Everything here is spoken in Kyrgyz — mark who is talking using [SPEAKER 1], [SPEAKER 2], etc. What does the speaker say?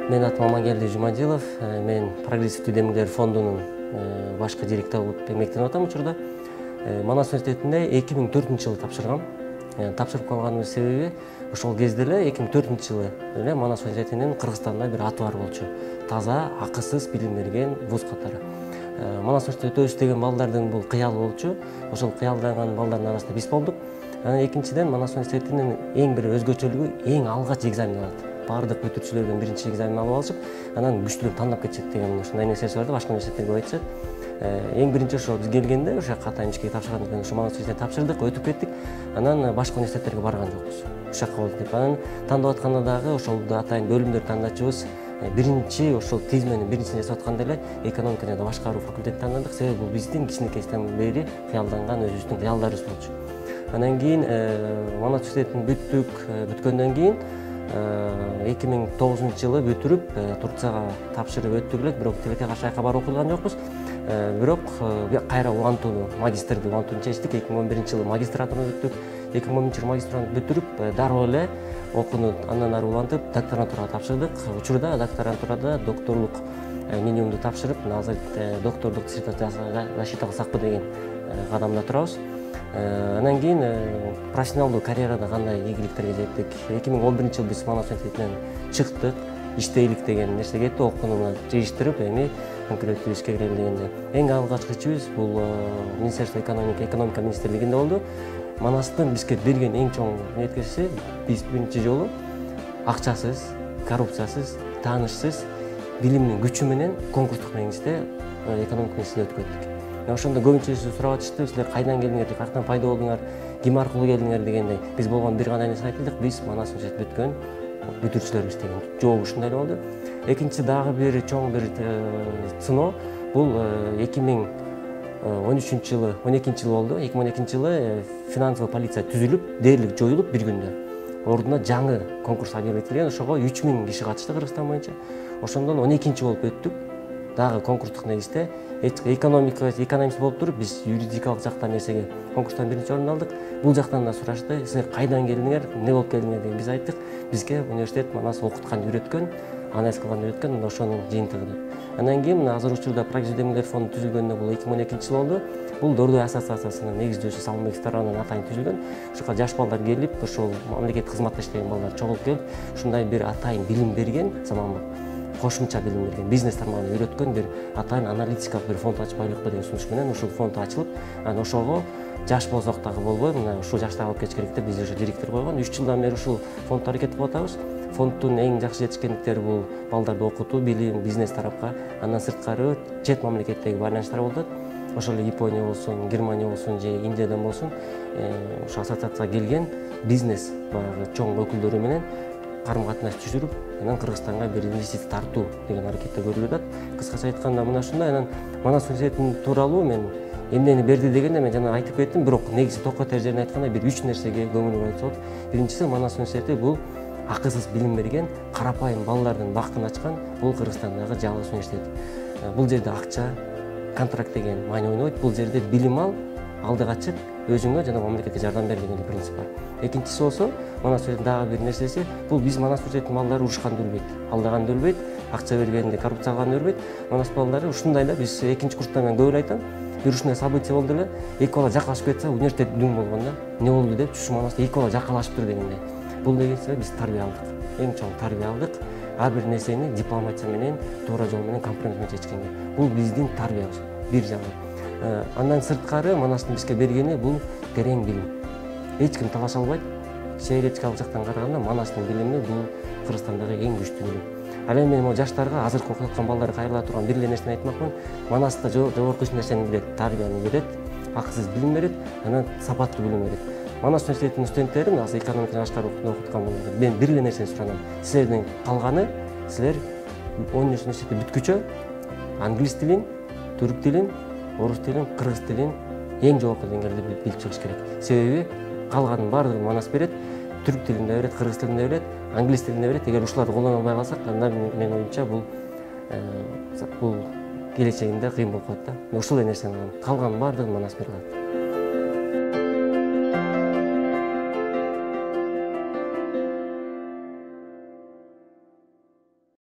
[SPEAKER 1] Мен атым Амангелди Жумадилов, мен прогрессивдүү демилгер фондунун башкы директору болуп эмгектенип атам учурда. Манас университетинде 2004-жылы тапшыргам. Тапшырып калганымдын себеби ошол кезде эле 2004-жылы эле Манас университетинин Кыргызстанда бир аты бар болчу. Таза, акысыз билим берген вуз катары. Манас университетте өтөбүз деген балдардын бул кыялы болчу. Ошол кыялдаган балдардын арасында биз болдук. Анан экинчиден Манас университетинин эң бир өзгөчөлүгү эң алгач экзамен алат. Бардык бүтүрүүчүлөрдөн биринчи экзамен алып алышып, анан күчтүүлөр тандап кетишет деген ушундай нерсеси бар да, башка университеттерге айтышат. Эң биринчи ошо биз келгенде ошо катайым ишке тапшыргандан кийин ошо Манас университетине тапшырдык, өтүп кеттик. Анан башка университеттерге барган жокпуз. Ушул жака болду деп. Анан тандап атканда дагы ошол атайын бөлүмдөр тандачубыз. Биринчи ошол тизменин биринчисин жасап атканда эле экономика жана башкаруу факультетин тандадык. Себеби бул биздин кичинекейден бери кыялданган өзүбүздүн кыялдарыбыз болчу. Анан кийин Манас университетин бүткөндөн кийин 2009-жылы бүтүрүп Турцияга тапшырып өттүк элек, бирок тилекке каршы аяка барып окуган жокпуз. Бирок кайра улантууну, магистрди улантууну чечтик. 2011-жылы магистратураны бүттүк. 2011-жылы магистратураны бүтүрүп дароо эле окууну андан ары улантып докторантурага тапшырдык. Учурда докторантурада докторлук минимумду тапшырып, азыр доктордук диссертацияга защита кылсакпы деген кадамда турабыз. Анан кийин профессионалдуу карьерада кандай ийгиликтерге жеттик. 2011-жылы биз Манас университетинен чыктык, иштейлик деген нерсе кетти, окууну жыйыштырып, эми конкреттүү ишке кирели дегенде. Эң алгачкы ишибиз бул Министерство экономика министрлигинде болду. Манастын бизге берген эң чоң неткеси, биз биринчи жолу акчасыз, коррупциясыз, таанышсыз билимдин күчү менен конкурстук негизде экономика университетине өтүп кеттик. Ошондо көбүнчө сурап атышты, силер кайдан келдиңер, каяктан пайда болдуңар, ким аркылуу келдиңер дегендей. Биз болгон бир гана нерсе айтылдык, биз Манас университетин бүткөн бүтүрүүчүлөрбүз деген жооп ушундай эле болду. Экинчи дагы бир чоң бир сыноо бул 2013-жылы, 12-жылы болду. 2012-жылы финансовый полиция түзүлүп, дээрлик жоюлуп бир күндө. Ордуна жаңы конкурс объявить этилген, ошого 3000 киши катышты Кыргызстан боюнча. Ошондон 12-чи болуп өттүк. Дагы конкурстук негизде экономист болуп туруп, биз юридикалык жактан нерсеге конкурстан биринчи орун алдык. Бул жактан да сурашты, силер кайдан келдиңер, эмне болуп келдиңер деген биз айттык. Бизге университет Манас окуткан, үйрөткөн, анализ кылган, үйрөткөн, ошонун жыйынтыгы деп. Анан кийин азыр учурда прогрессивдүү демилгер фонду түзүлгөндө бул 2012-жылы болду. Бул Дордой ассоциациясынын негиздөөчүсү Салымбек Таранын атайын түзүлгөн. Ушуга жаш балдар келип, ошол мамлекеттик кызматта иштеген балдар чогулуп келип, ушундай бир атайын билим берген, заманбап кошумча билим берген, бизнес тармагын үйрөткөн бир атайын аналитикалык бир фонд ачып коелукпу деген сунуш менен ушул фонд ачылып, анан ошого жаш болсок дагы болбой, мына ушул жаштагы алып кетиш керек деп биз ошо директор койгон. 3 жылдан бери ушул фондду аракет кылып атабыз. Фонддун эң жакшы жетишкендиктери бул балдарды окутуу, билим, бизнес тарапка, андан сырткары чет мамлекеттеги байланыштар болот. Ошол эле Япония болсун, Германия болсун же Индиядан болсун, ошо ассоциацияга келген бизнес баягы чоң өкүлдөрү менен карым-катнаш түзүлүп, анан Кыргызстанга бир инвестиция тартуу деген аракетте көрүлүп атат. Кыскача айтканда мына ушундай. Анан Манас университетин тууралуу мен эмнени берди дегенде мен жана айтып кеттим, бирок негизи токотер жерин айтканда бир 3 нерсеге көңүл бурайт болот. Биринчиси, Манас университети бул акысыз билим берген, карапайым балдардын бактын ачкан бул Кыргызстандагы жалгыз университет. Бул жерде акча, контракт деген маани ойнойт. Бул жерде билим ал, алдыга чык, өзүңө жана мамлекетке жардам бер деген принцип бар. Экинчиси болсо, Манас университетинин дагы бир нерсеси, бул биз Манас университетинин балдары урушканды билбейт, алдаганды билбейт, акча бергенди, коррупция кылганды билбейт. Манас балдары ушундай эле, биз экинчи курста мен көп эле айтам, бир ушундай событие болду эле, эки бала жаккалашып кетсе, университет дүң болгон да. Эмне болду деп, ушу Манаста эки бала жаккалашыптыр дегендей. Бул дегенсе биз тарбия алдык. Эң чоң тарбия алдык. Ар бир нерсени дипломатия менен, туура жол менен, компромисс менен чечкенге. Бул биздин тарбиябыз, бир жагы. Андан сырткары Манастын бизге бергени бул терең билим. Эч ким талаша албайт. Теоретикалык жактан караганда Манастын билими бул Кыргызстандагы эң күчтүү билим. Ал эми мен жаштарга, азыркы окуп аткан балдарга кайрыла турган бир эле нерсени айтмакмын. Манаста жогорку нерсени билет, тарбияны берет, акысыз билим берет, анан сапаттуу билим берет. Манас университетинин студенттери, азыр экономика жана башкаруу окуткан балдар, мен бир эле нерсени суранам. Силердин калганы, силер университетти бүткүчө англис тилин, түрк тилин, орус тилин, кыргыз тилин эң жогорку деңгээлде билип чыгыш керек. Себеби калганын баардыгын Манас берет, түрк тилинде берет, кыргыз тилинде берет, англис тилинде берет. Эгер ушуларды колдоно албай калсак, анда менин оюмча бул келечегинде кыйын болуп калат да. Ушул нерсени калганын баардыгын Манас бере алат.